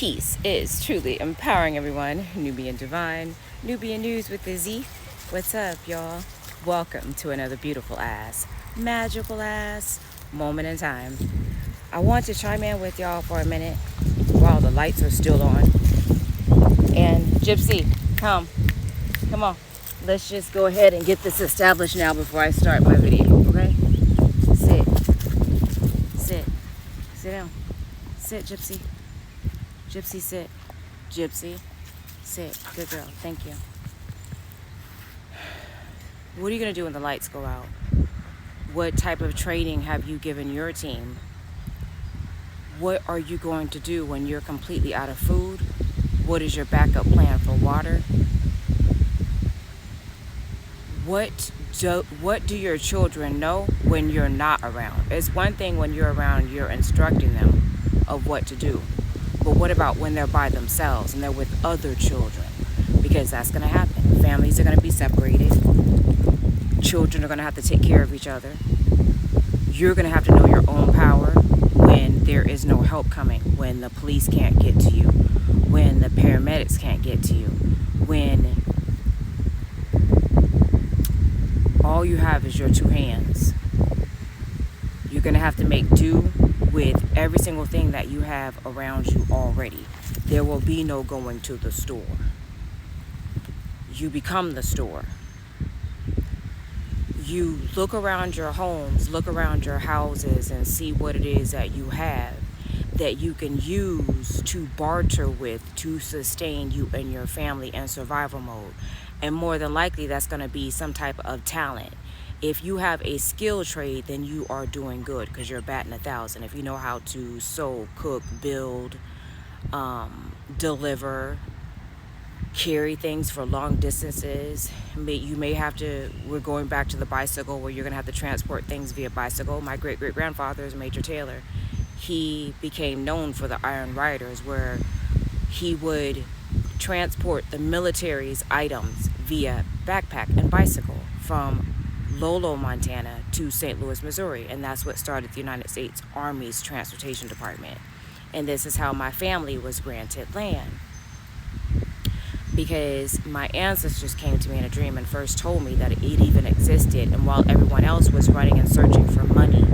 peace is truly empowering everyone. Nubian Divine, Nubian News with the Z. What's up, y'all? Welcome to another beautiful ass, magical ass moment in time. I want to chime in with y'all for a minute while the lights are still on. And Gypsy, come on. Let's just go ahead and get this established now before I start my video, okay? Sit down. Sit, Gypsy. Gypsy, sit. Gypsy, sit. Good girl. Thank you. What are you going to do when the lights go out? What type of training have you given your team? What are you going to do when you're completely out of food? What is your backup plan for water? What do your children know when you're not around? It's one thing when you're around, you're instructing them of what to do. But what about when they're by themselves and they're with other children? Because that's going to happen. Families are going to be separated. Children are going to have to take care of each other. You're going to have to know your own power when there is no help coming, when the police can't get to you, when the paramedics can't get to you, when all you have is your two hands. You're going to have to make do with every single thing that you have around you already. There will be no going to the store. You become the store. You look around your homes, look around your houses, and see what it is that you have that you can use to barter with to sustain you and your family in survival mode. And more than likely, that's going to be some type of talent. If you have a skill trade, then you are doing good because you're batting 1,000. If you know how to sew, cook, build, deliver, carry things for long distances, you may have to, we're going back to the bicycle where you're going to have to transport things via bicycle. My great-great-grandfather is Major Taylor. He became known for the Iron Riders, where he would transport the military's items via backpack and bicycle from Lolo, Montana to St. Louis, Missouri. And that's what started the United States Army's Transportation Department. And this is how my family was granted land. Because my ancestors came to me in a dream and first told me that it even existed. And while everyone else was running and searching for money,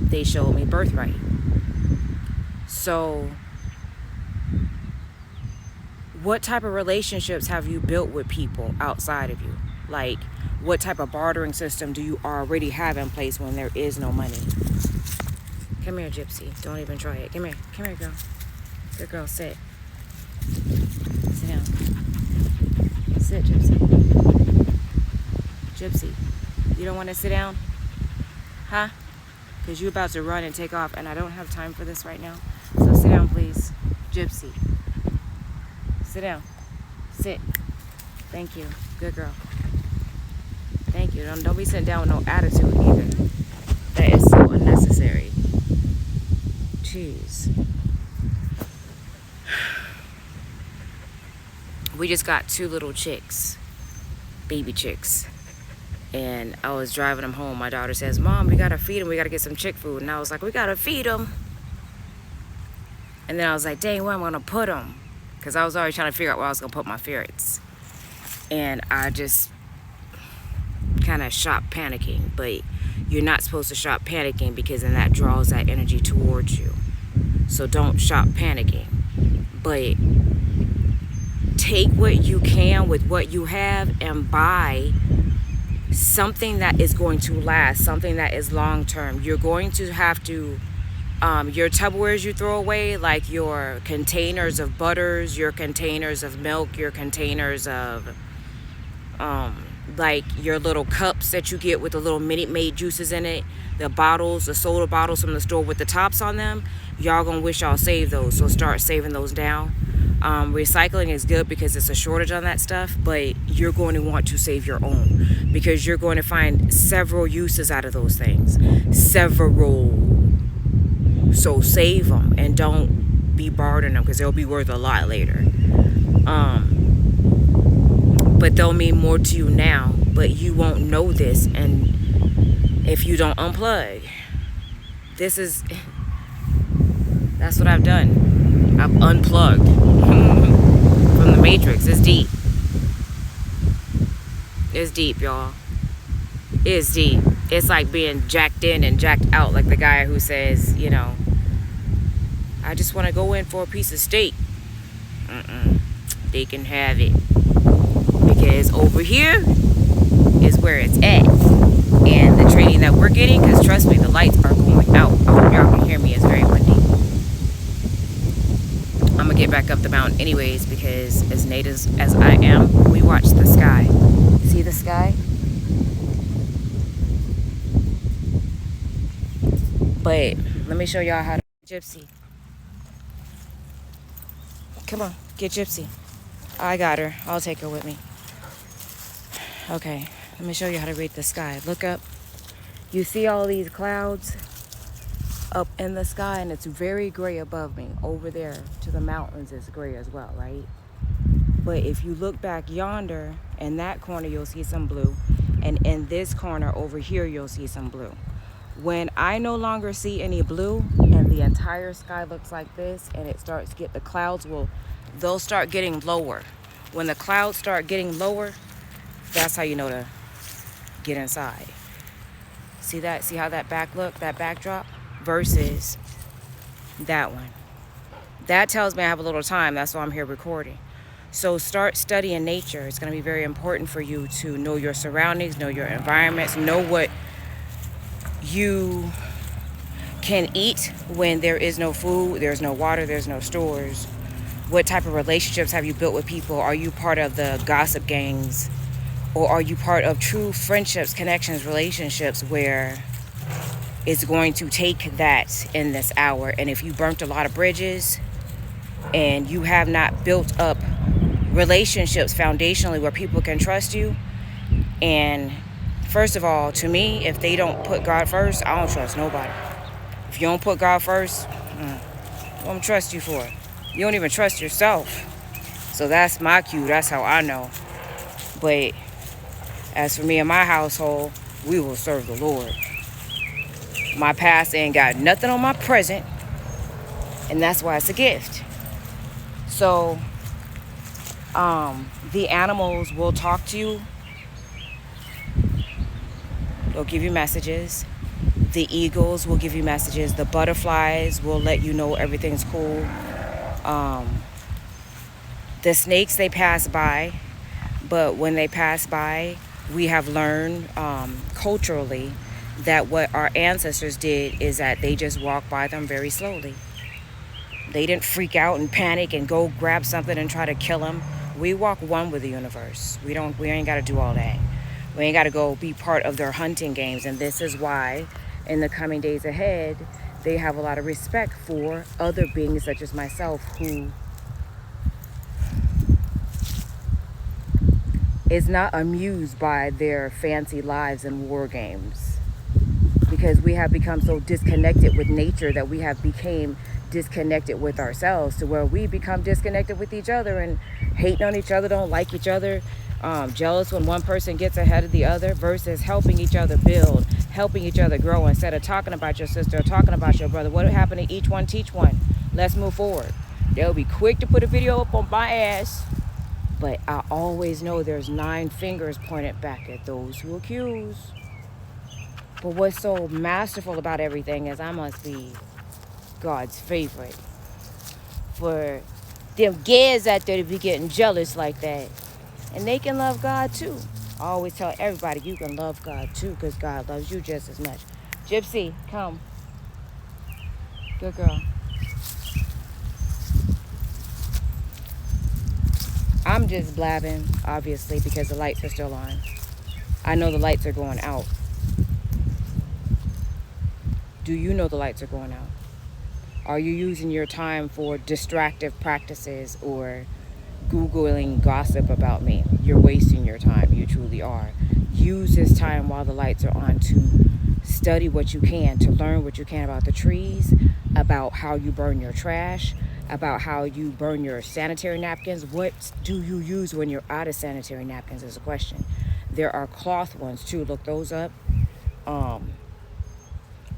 they showed me birthright. So what type of relationships have you built with people outside of you? Like, what type of bartering system do you already have in place when there is no money? Come here, Gypsy. Don't even try it. Come here, girl. Good girl, sit. Sit down. Sit, Gypsy. Gypsy, you don't want to sit down? Huh? Because you're about to run and take off, and I don't have time for this right now. So sit down, please. Gypsy. Sit down. Sit. Thank you. Good girl. Thank you. Don't be sitting down with no attitude either. That is so unnecessary. Jeez. We just got 2 little chicks. Baby chicks. And I was driving them home. My daughter says, Mom, we got to feed them. We got to get some chick food. And I was like, we got to feed them. And then I was like, dang, where am I going to put them? Because I was already trying to figure out where I was going to put my ferrets. And I just kind of shop panicking. But you're not supposed to shop panicking because then that draws that energy towards you. So don't shop panicking. But take what you can with what you have and buy something that is going to last, something that is long term. You're going to have to, your Tupperwares you throw away, like your containers of butters, your containers of milk, your containers of, like your little cups that you get with the little Minute Maid juices in it, the bottles, the soda bottles from the store with the tops on them, y'all gonna wish y'all saved those. So start saving those down. Recycling is good because it's a shortage on that stuff, but you're going to want to save your own because you're going to find several uses out of those things. Several. So save them and don't be bartering them because they'll be worth a lot later. But they'll mean more to you now, but you won't know this and if you don't unplug. This is That's what I've done. I've unplugged from the Matrix. It's deep. It's deep, y'all. It's deep. It's like being jacked in and jacked out, like the guy who says, you know, I just want to go in for a piece of steak. They can have it. Because over here is where it's at. And the training that we're getting, because trust me, the lights are going out. I hope y'all can hear me. It's very windy. I'm going to get back up the mountain anyways, because as natives as I am, we watch the sky. See the sky? But let me show y'all how to Gypsy. Come on, get Gypsy. I got her. I'll take her with me. Okay, let me show you how to read the sky. Look up. You see all these clouds up in the sky, and it's very gray above me. Over there to the mountains is gray as well, right? But if you look back yonder, in that corner, you'll see some blue. And in this corner over here, you'll see some blue. When I no longer see any blue and the entire sky looks like this, and it starts to get, the clouds they'll start getting lower. When the clouds start getting lower, that's how you know to get inside. See that? See how that backdrop versus that one. That tells me I have a little time. That's why I'm here recording. So start studying nature. It's going to be very important for you to know your surroundings, know your environments, know what you can eat when there is no food, there's no water, there's no stores. What type of relationships have you built with people? Are you part of the gossip gangs? Or are you part of true friendships, connections, relationships where it's going to take that in this hour? And if you burnt a lot of bridges and you have not built up relationships foundationally where people can trust you, and first of all, to me, if they don't put God first, I don't trust nobody. If you don't put God first, I don't trust you for it. You don't even trust yourself. So that's my cue. That's how I know. But as for me and my household, we will serve the Lord. My past ain't got nothing on my present, and that's why it's a gift. So the animals will talk to you. They'll give you messages. The eagles will give you messages. The butterflies will let you know everything's cool. The snakes, they pass by. But when they pass by, we have learned culturally that what our ancestors did is that they just walked by them very slowly. They didn't freak out and panic and go grab something and try to kill them. We walk one with the universe. We ain't got to do all that. We ain't got to go be part of their hunting games. And this is why in the coming days ahead, they have a lot of respect for other beings such as myself who is not amused by their fancy lives and war games. Because we have become so disconnected with nature that we have become disconnected with ourselves, to where we become disconnected with each other and hating on each other, don't like each other, jealous when one person gets ahead of the other, versus helping each other build, helping each other grow. Instead of talking about your sister or talking about your brother, what happened to each one, teach one. Let's move forward. They'll be quick to put a video up on my ass, but I always know there's 9 fingers pointed back at those who accuse. But what's so masterful about everything is I must be God's favorite. For them gays out there to be getting jealous like that. And they can love God too. I always tell everybody you can love God too, because God loves you just as much. Gypsy, come. Good girl. I'm just blabbing, obviously, because the lights are still on. I know the lights are going out. Do you know the lights are going out? Are you using your time for distractive practices or Googling gossip about me? You're wasting your time. You truly are. Use this time while the lights are on to study what you can, to learn what you can about the trees, about how you burn your trash, about how you burn your sanitary napkins. What do you use when you're out of sanitary napkins is a question. There are cloth ones too. Look those up.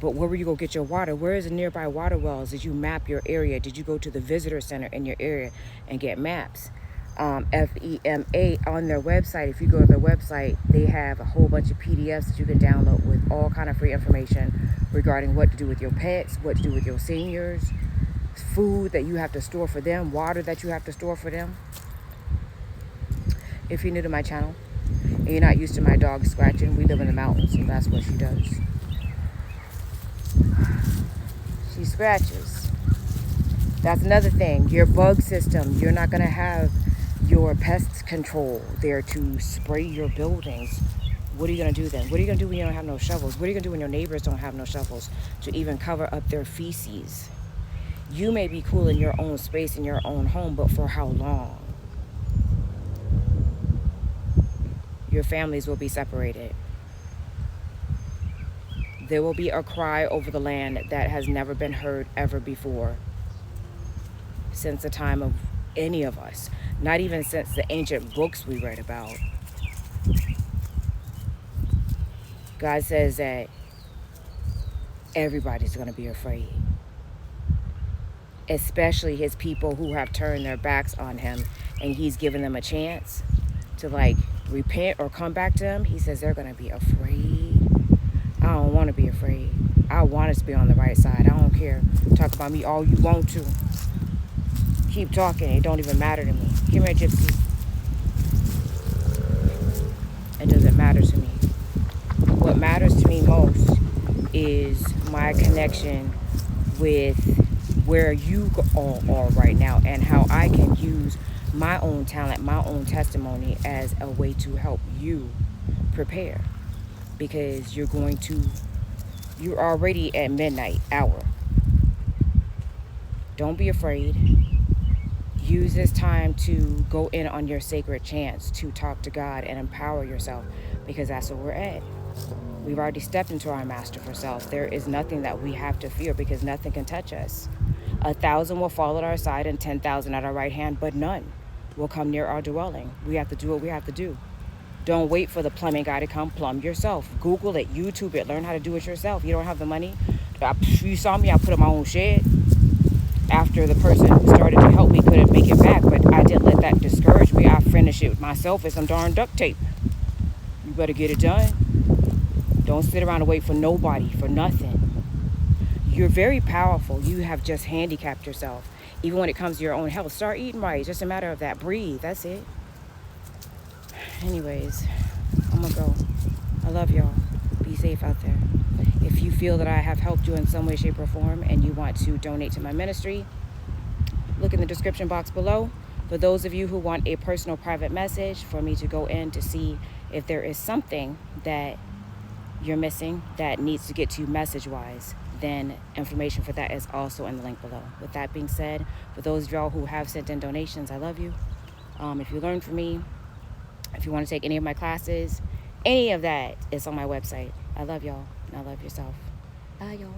But where will you go get your water? Where is the nearby water wells? Did you map your area? Did you go to the visitor center in your area and get maps? FEMA on their website, if you go to their website, they have a whole bunch of PDFs that you can download with all kind of free information regarding what to do with your pets, what to do with your seniors, food that you have to store for them, water that you have to store for them. If you're new to my channel and you're not used to my dog scratching, we live in the mountains, so that's what she does. She scratches. That's another thing. Your bug system, you're not going to have your pest control there to spray your buildings. What are you going to do then? What are you going to do when you don't have no shovels? What are you going to do when your neighbors don't have no shovels to even cover up their feces? You may be cool in your own space, in your own home, but for how long? Your families will be separated. There will be a cry over the land that has never been heard ever before since the time of any of us. Not even since the ancient books we read about. God says that everybody's going to be afraid. Especially his people who have turned their backs on him and he's given them a chance to like repent or come back to him. He says they're going to be afraid. I don't want to be afraid. I want us to be on the right side. I don't care. Talk about me all you want to. Keep talking. It don't even matter to me. Come here, Gypsy. It doesn't matter to me. What matters to me most is my connection with where you all are right now and how I can use my own talent, my own testimony as a way to help you prepare. Because you're already at midnight hour. Don't be afraid. Use this time to go in on your sacred chance to talk to God and empower yourself, because that's where we're at. We've already stepped into our masterful self. There is nothing that we have to fear because nothing can touch us. 1,000 will fall at our side and 10,000 at our right hand, but none will come near our dwelling. We have to do what we have to do. Don't wait for the plumbing guy to come. Plumb yourself. Google it, YouTube it, learn how to do it yourself. You don't have the money. You saw me, I put up my own shed. After the person who started to help me couldn't make it back, but I didn't let that discourage me. I finished it myself with some darn duct tape. You better get it done. Don't sit around and wait for nobody, for nothing. You're very powerful. You have just handicapped yourself. Even when it comes to your own health, start eating right. It's just a matter of that. Breathe. That's it. Anyways, I'm gonna go. I love y'all. Be safe out there. If you feel that I have helped you in some way, shape, or form and you want to donate to my ministry, look in the description box below. For those of you who want a personal private message for me to go in to see if there is something that you're missing that needs to get to you message-wise, then information for that is also in the link below. With that being said, for those of y'all who have sent in donations, I love you. If you learn from me, if you want to take any of my classes, any of that is on my website. I love y'all, and I love yourself. Bye, y'all.